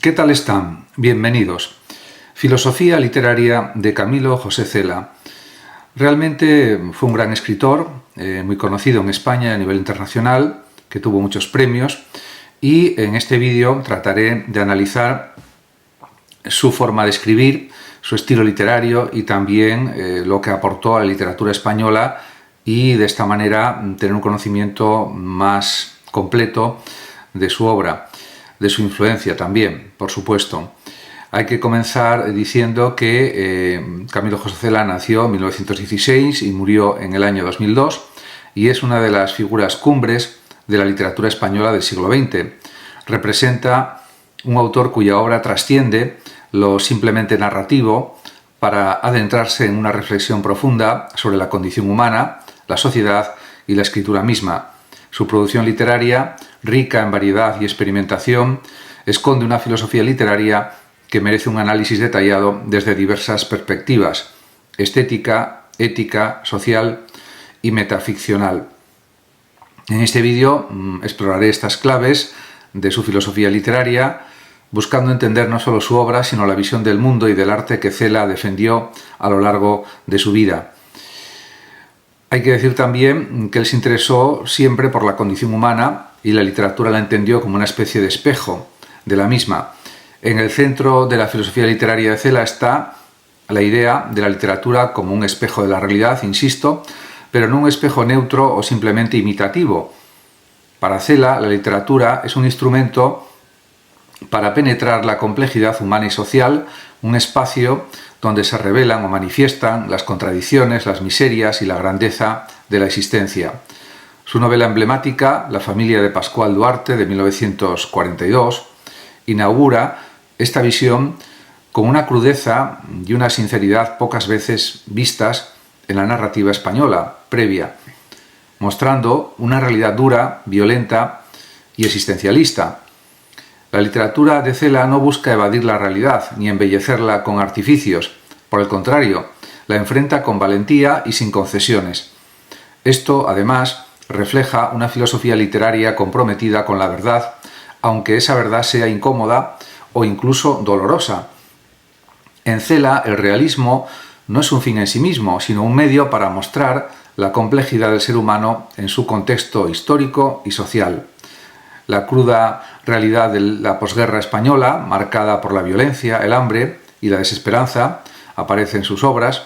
¿Qué tal están? Bienvenidos. Filosofía literaria de Camilo José Cela. Realmente fue un gran escritor, muy conocido en España a nivel internacional, que tuvo muchos premios, y en este vídeo trataré de analizar su forma de escribir, su estilo literario y también lo que aportó a la literatura española, y de esta manera tener un conocimiento más completo de su obra, de su influencia también, por supuesto. Hay que comenzar diciendo que Camilo José Cela nació en 1916 y murió en el año 2002 y es una de las figuras cumbres de la literatura española del siglo XX. Representa un autor cuya obra trasciende lo simplemente narrativo para adentrarse en una reflexión profunda sobre la condición humana, la sociedad y la escritura misma. Su producción literaria, rica en variedad y experimentación, esconde una filosofía literaria que merece un análisis detallado desde diversas perspectivas: estética, ética, social y metaficcional. En este vídeo exploraré estas claves de su filosofía literaria, buscando entender no solo su obra, sino la visión del mundo y del arte que Cela defendió a lo largo de su vida. Hay que decir también que él se interesó siempre por la condición humana y la literatura la entendió como una especie de espejo de la misma. En el centro de la filosofía literaria de Cela está la idea de la literatura como un espejo de la realidad, insisto, pero no un espejo neutro o simplemente imitativo. Para Cela, la literatura es un instrumento para penetrar la complejidad humana y social, un espacio donde se revelan o manifiestan las contradicciones, las miserias y la grandeza de la existencia. Su novela emblemática, La familia de Pascual Duarte, de 1942, inaugura esta visión con una crudeza y una sinceridad pocas veces vistas en la narrativa española previa, mostrando una realidad dura, violenta y existencialista. La literatura de Cela no busca evadir la realidad ni embellecerla con artificios. Por el contrario, la enfrenta con valentía y sin concesiones. Esto, además, refleja una filosofía literaria comprometida con la verdad, aunque esa verdad sea incómoda o incluso dolorosa. En Cela, el realismo no es un fin en sí mismo, sino un medio para mostrar la complejidad del ser humano en su contexto histórico y social. La cruda realidad de la posguerra española, marcada por la violencia, el hambre y la desesperanza, aparece en sus obras.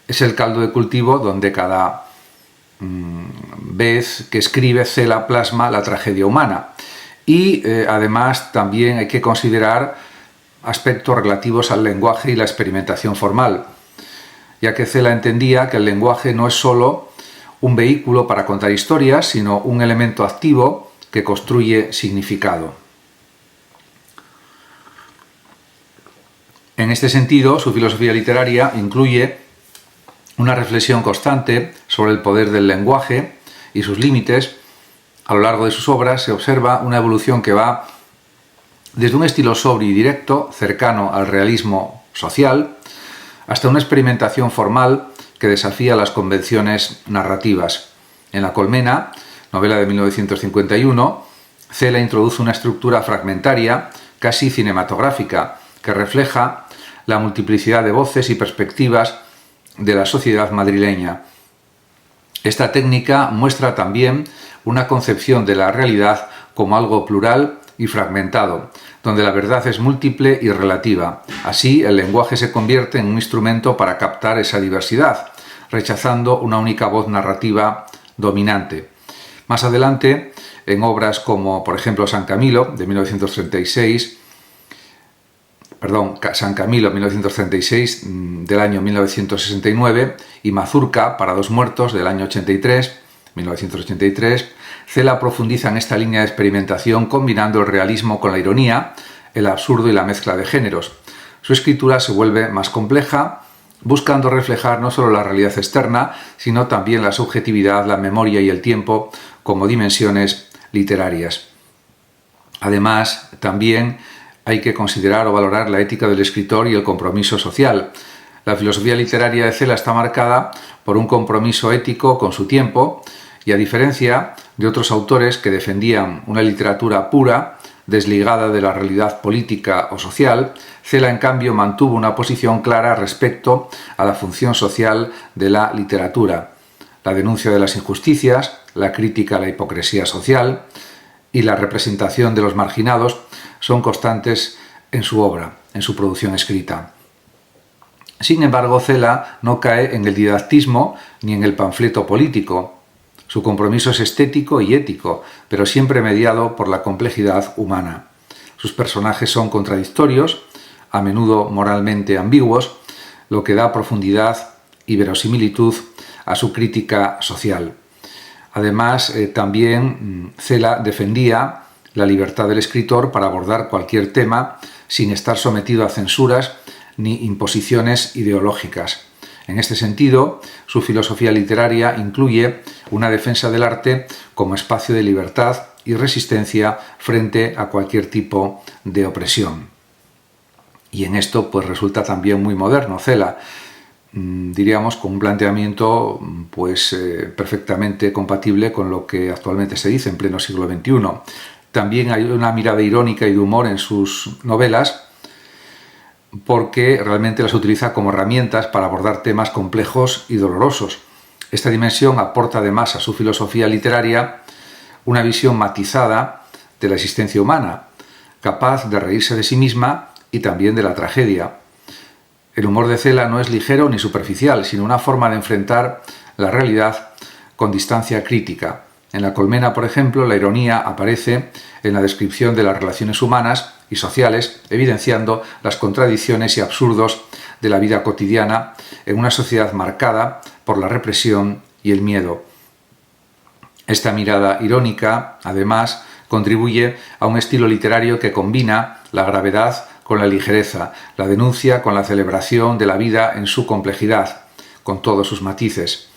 Es el caldo de cultivo donde cada vez que escribe Cela plasma la tragedia humana. Y además también hay que considerar aspectos relativos al lenguaje y la experimentación formal, ya que Cela entendía que el lenguaje no es solo un vehículo para contar historias, sino un elemento activo que construye significado. En este sentido, su filosofía literaria incluye una reflexión constante sobre el poder del lenguaje y sus límites. A lo largo de sus obras se observa una evolución que va desde un estilo sobrio y directo, cercano al realismo social, hasta una experimentación formal que desafía las convenciones narrativas. En La colmena, novela de 1951, Cela introduce una estructura fragmentaria, casi cinematográfica, que refleja la multiplicidad de voces y perspectivas de la sociedad madrileña. Esta técnica muestra también una concepción de la realidad como algo plural y fragmentado, donde la verdad es múltiple y relativa. Así, el lenguaje se convierte en un instrumento para captar esa diversidad, rechazando una única voz narrativa dominante. Más adelante, en obras como, por ejemplo, San Camilo, de 1936, del año 1969, y Mazurca, para dos muertos, del año 1983, Cela profundiza en esta línea de experimentación combinando el realismo con la ironía, el absurdo y la mezcla de géneros. Su escritura se vuelve más compleja, buscando reflejar no solo la realidad externa, sino también la subjetividad, la memoria y el tiempo como dimensiones literarias. Además, también hay que considerar o valorar la ética del escritor y el compromiso social. La filosofía literaria de Cela está marcada por un compromiso ético con su tiempo y, a diferencia de otros autores que defendían una literatura pura, desligada de la realidad política o social, Cela, en cambio, mantuvo una posición clara respecto a la función social de la literatura, la denuncia de las injusticias, la crítica a la hipocresía social y la representación de los marginados son constantes en su obra, en su producción escrita. Sin embargo, Cela no cae en el didactismo ni en el panfleto político. Su compromiso es estético y ético, pero siempre mediado por la complejidad humana. Sus personajes son contradictorios, a menudo moralmente ambiguos, lo que da profundidad y verosimilitud a su crítica social. Además, también Cela defendía la libertad del escritor para abordar cualquier tema sin estar sometido a censuras ni imposiciones ideológicas. En este sentido, su filosofía literaria incluye una defensa del arte como espacio de libertad y resistencia frente a cualquier tipo de opresión. Y en esto pues resulta también muy moderno Cela, diríamos con un planteamiento pues perfectamente compatible con lo que actualmente se dice en pleno siglo XXI. También hay una mirada irónica y de humor en sus novelas, porque realmente las utiliza como herramientas para abordar temas complejos y dolorosos. Esta dimensión aporta además a su filosofía literaria una visión matizada de la existencia humana, capaz de reírse de sí misma y también de la tragedia. El humor de Cela no es ligero ni superficial, sino una forma de enfrentar la realidad con distancia crítica. En La colmena, por ejemplo, la ironía aparece en la descripción de las relaciones humanas y sociales, evidenciando las contradicciones y absurdos de la vida cotidiana en una sociedad marcada por la represión y el miedo. Esta mirada irónica, además, contribuye a un estilo literario que combina la gravedad con la ligereza, la denuncia con la celebración de la vida en su complejidad, con todos sus matices.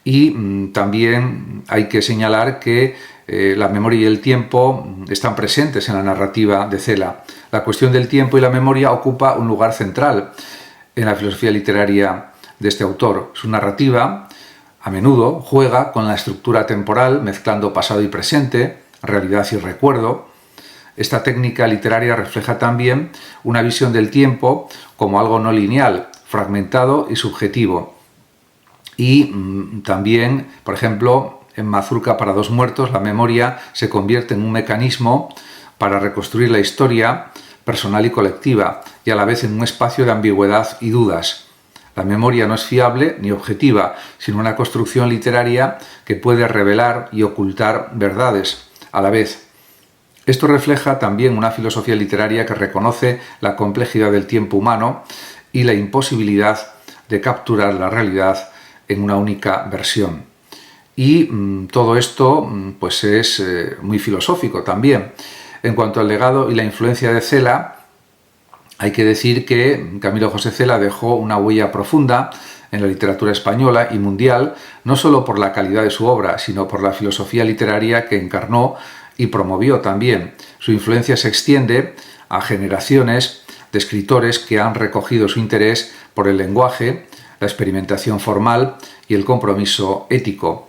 Y también hay que señalar que la memoria y el tiempo están presentes en la narrativa de Cela. La cuestión del tiempo y la memoria ocupa un lugar central en la filosofía literaria de este autor. Su narrativa, a menudo, juega con la estructura temporal, mezclando pasado y presente, realidad y recuerdo. Esta técnica literaria refleja también una visión del tiempo como algo no lineal, fragmentado y subjetivo. Y también, por ejemplo, en Mazurca para dos muertos, la memoria se convierte en un mecanismo para reconstruir la historia personal y colectiva, y a la vez en un espacio de ambigüedad y dudas. La memoria no es fiable ni objetiva, sino una construcción literaria que puede revelar y ocultar verdades a la vez. Esto refleja también una filosofía literaria que reconoce la complejidad del tiempo humano y la imposibilidad de capturar la realidad en una única versión. Y todo esto pues es muy filosófico también. En cuanto al legado y la influencia de Cela, hay que decir que Camilo José Cela dejó una huella profunda en la literatura española y mundial, no solo por la calidad de su obra, sino por la filosofía literaria que encarnó y promovió también. Su influencia se extiende a generaciones de escritores que han recogido su interés por el lenguaje, la experimentación formal y el compromiso ético.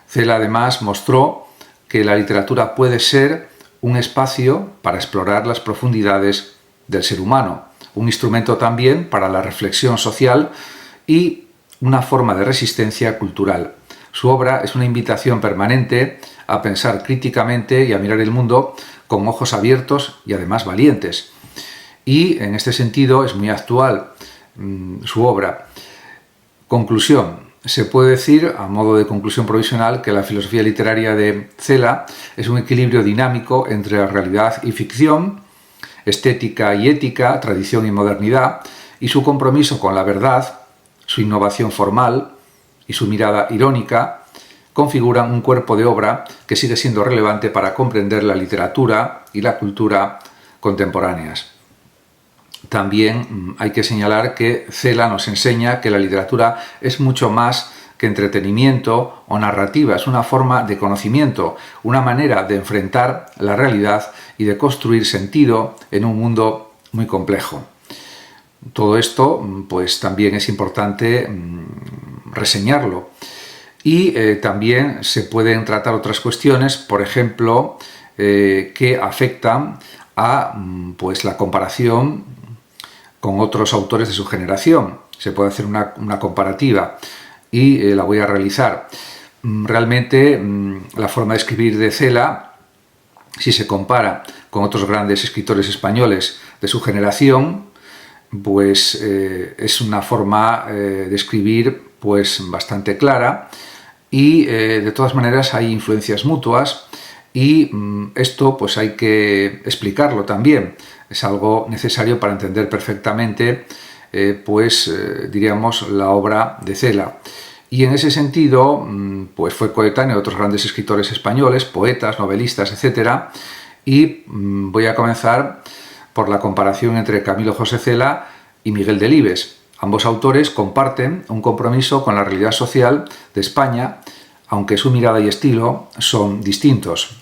Cela además mostró que la literatura puede ser un espacio para explorar las profundidades del ser humano, un instrumento también para la reflexión social y una forma de resistencia cultural. Su obra es una invitación permanente a pensar críticamente y a mirar el mundo con ojos abiertos y además valientes. Y en este sentido es muy actual su obra. Conclusión. Se puede decir, a modo de conclusión provisional, que la filosofía literaria de Cela es un equilibrio dinámico entre la realidad y ficción, estética y ética, tradición y modernidad, y su compromiso con la verdad, su innovación formal y su mirada irónica configuran un cuerpo de obra que sigue siendo relevante para comprender la literatura y la cultura contemporáneas. También hay que señalar que Cela nos enseña que la literatura es mucho más que entretenimiento o narrativa, es una forma de conocimiento, una manera de enfrentar la realidad y de construir sentido en un mundo muy complejo. Todo esto pues también es importante reseñarlo. Y también se pueden tratar otras cuestiones, por ejemplo, que afectan a pues, la comparación con otros autores de su generación. Se puede hacer una comparativa y la voy a realizar. Realmente la forma de escribir de Cela, si se compara con otros grandes escritores españoles de su generación, pues es una forma de escribir pues bastante clara y de todas maneras hay influencias mutuas y esto pues hay que explicarlo también. Es algo necesario para entender perfectamente diríamos la obra de Cela. Y en ese sentido pues fue coetáneo de otros grandes escritores españoles, poetas, novelistas, etc. Y voy a comenzar por la comparación entre Camilo José Cela y Miguel Delibes. Ambos autores comparten un compromiso con la realidad social de España, aunque su mirada y estilo son distintos.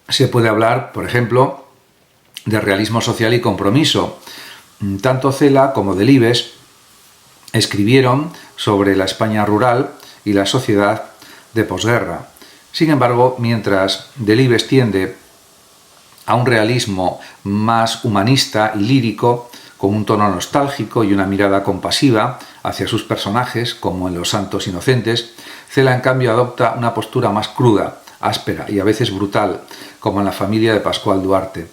Se puede hablar, por ejemplo, de realismo social y compromiso. Tanto Cela como Delibes escribieron sobre la España rural y la sociedad de posguerra. Sin embargo, mientras Delibes tiende a un realismo más humanista y lírico, con un tono nostálgico y una mirada compasiva hacia sus personajes, como en Los Santos Inocentes, Cela en cambio adopta una postura más cruda, áspera y a veces brutal, como en La familia de Pascual Duarte.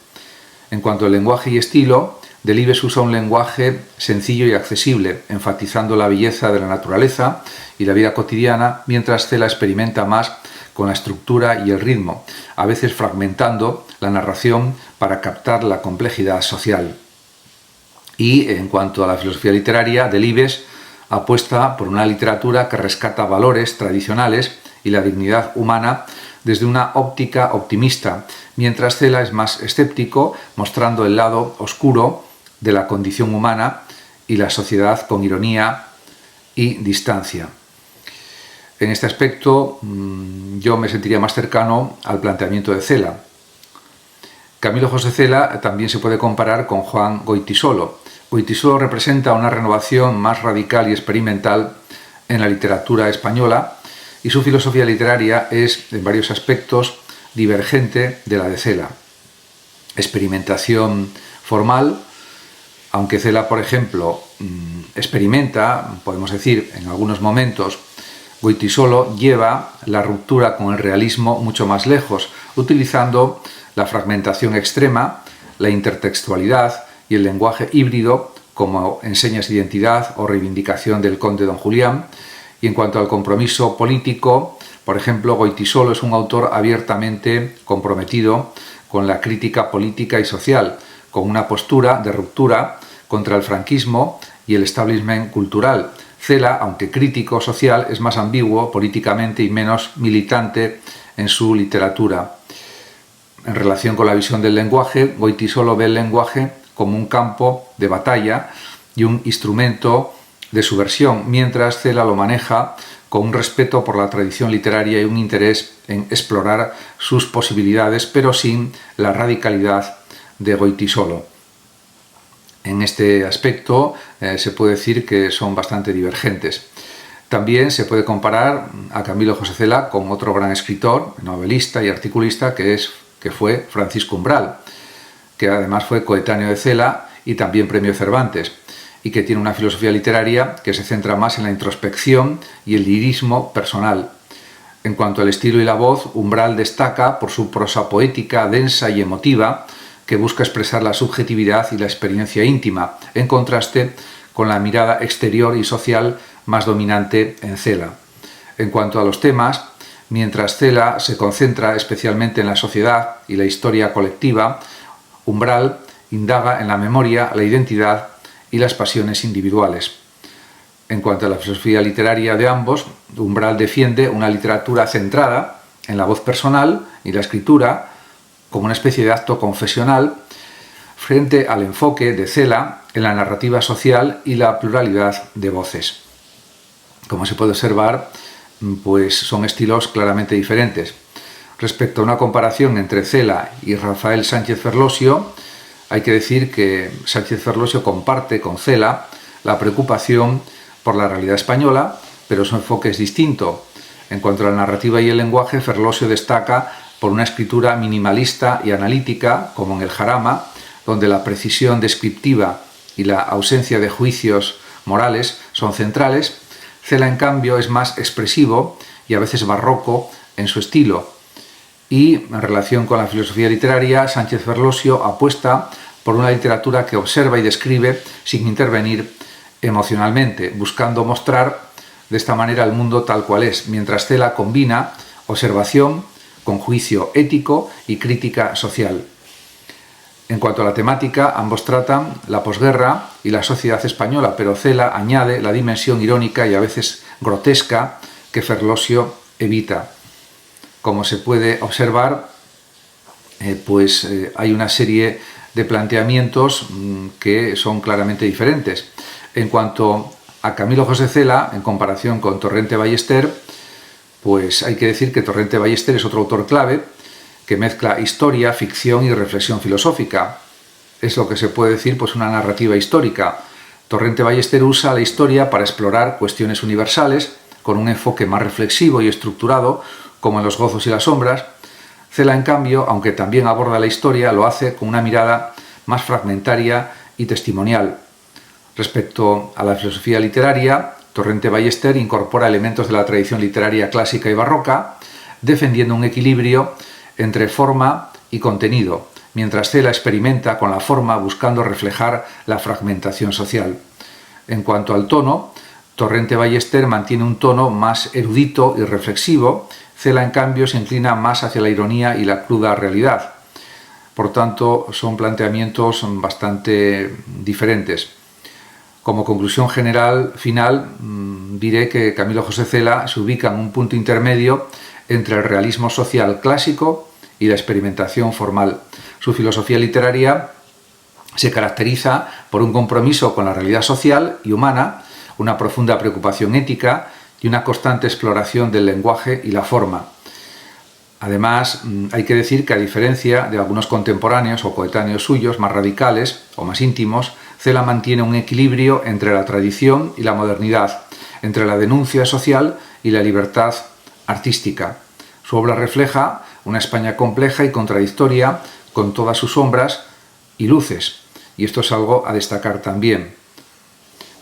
En cuanto al lenguaje y estilo, Delibes usa un lenguaje sencillo y accesible, enfatizando la belleza de la naturaleza y la vida cotidiana, mientras Cela experimenta más con la estructura y el ritmo, a veces fragmentando la narración para captar la complejidad social. Y en cuanto a la filosofía literaria, Delibes apuesta por una literatura que rescata valores tradicionales y la dignidad humana desde una óptica optimista, mientras Cela es más escéptico, mostrando el lado oscuro de la condición humana y la sociedad con ironía y distancia. En este aspecto yo me sentiría más cercano al planteamiento de Cela. Camilo José Cela también se puede comparar con Juan Goytisolo. Goytisolo representa una renovación más radical y experimental en la literatura española y su filosofía literaria es, en varios aspectos, divergente de la de Cela. Experimentación formal, aunque Cela, por ejemplo, experimenta, podemos decir, en algunos momentos, Goytisolo lleva la ruptura con el realismo mucho más lejos, utilizando la fragmentación extrema, la intertextualidad y el lenguaje híbrido como enseñas de identidad o reivindicación del conde don Julián. Y en cuanto al compromiso político, por ejemplo, Goytisolo es un autor abiertamente comprometido con la crítica política y social, con una postura de ruptura contra el franquismo y el establishment cultural. Cela, aunque crítico social, es más ambiguo políticamente y menos militante en su literatura. En relación con la visión del lenguaje, Goytisolo ve el lenguaje como un campo de batalla y un instrumento de subversión, mientras Cela lo maneja con un respeto por la tradición literaria y un interés en explorar sus posibilidades, pero sin la radicalidad de Goytisolo. En este aspecto se puede decir que son bastante divergentes. También se puede comparar a Camilo José Cela con otro gran escritor, novelista y articulista que fue Francisco Umbral, que además fue coetáneo de Cela y también premio Cervantes, y que tiene una filosofía literaria que se centra más en la introspección y el lirismo personal. En cuanto al estilo y la voz, Umbral destaca por su prosa poética, densa y emotiva, que busca expresar la subjetividad y la experiencia íntima, en contraste con la mirada exterior y social más dominante en Cela. En cuanto a los temas, mientras Cela se concentra especialmente en la sociedad y la historia colectiva, Umbral indaga en la memoria, la identidad y las pasiones individuales. En cuanto a la filosofía literaria de ambos, Umbral defiende una literatura centrada en la voz personal y la escritura como una especie de acto confesional frente al enfoque de Cela en la narrativa social y la pluralidad de voces. Como se puede observar, pues son estilos claramente diferentes. Respecto a una comparación entre Cela y Rafael Sánchez Ferlosio, hay que decir que Sánchez Ferlosio comparte con Cela la preocupación por la realidad española, pero su enfoque es distinto. En cuanto a la narrativa y el lenguaje, Ferlosio destaca por una escritura minimalista y analítica, como en el Jarama, donde la precisión descriptiva y la ausencia de juicios morales son centrales. Cela, en cambio, es más expresivo y a veces barroco en su estilo. Y en relación con la filosofía literaria, Sánchez Ferlosio apuesta por una literatura que observa y describe sin intervenir emocionalmente, buscando mostrar de esta manera el mundo tal cual es, mientras Cela combina observación con juicio ético y crítica social. En cuanto a la temática, ambos tratan la posguerra y la sociedad española, pero Cela añade la dimensión irónica y a veces grotesca que Ferlosio evita. Como se puede observar, hay una serie de planteamientos que son claramente diferentes. En cuanto a Camilo José Cela, en comparación con Torrente Ballester, pues hay que decir que Torrente Ballester es otro autor clave que mezcla historia, ficción y reflexión filosófica. Es lo que se puede decir pues una narrativa histórica. Torrente Ballester usa la historia para explorar cuestiones universales con un enfoque más reflexivo y estructurado, como en Los gozos y las sombras. Cela, en cambio, aunque también aborda la historia, lo hace con una mirada más fragmentaria y testimonial. Respecto a la filosofía literaria, Torrente Ballester incorpora elementos de la tradición literaria clásica y barroca, defendiendo un equilibrio entre forma y contenido, mientras Cela experimenta con la forma buscando reflejar la fragmentación social. En cuanto al tono, Torrente Ballester mantiene un tono más erudito y reflexivo. Cela, en cambio, se inclina más hacia la ironía y la cruda realidad. Por tanto, son planteamientos bastante diferentes. Como conclusión general, final, diré que Camilo José Cela se ubica en un punto intermedio entre el realismo social clásico y la experimentación formal. Su filosofía literaria se caracteriza por un compromiso con la realidad social y humana, una profunda preocupación ética y una constante exploración del lenguaje y la forma. Además, hay que decir que, a diferencia de algunos contemporáneos o coetáneos suyos más radicales o más íntimos, Cela mantiene un equilibrio entre la tradición y la modernidad, entre la denuncia social y la libertad artística. Su obra refleja una España compleja y contradictoria, con todas sus sombras y luces, y esto es algo a destacar también.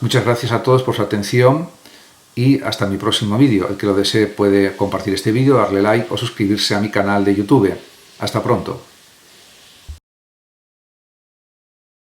Muchas gracias a todos por su atención y hasta mi próximo vídeo. El que lo desee puede compartir este vídeo, darle like o suscribirse a mi canal de YouTube. Hasta pronto.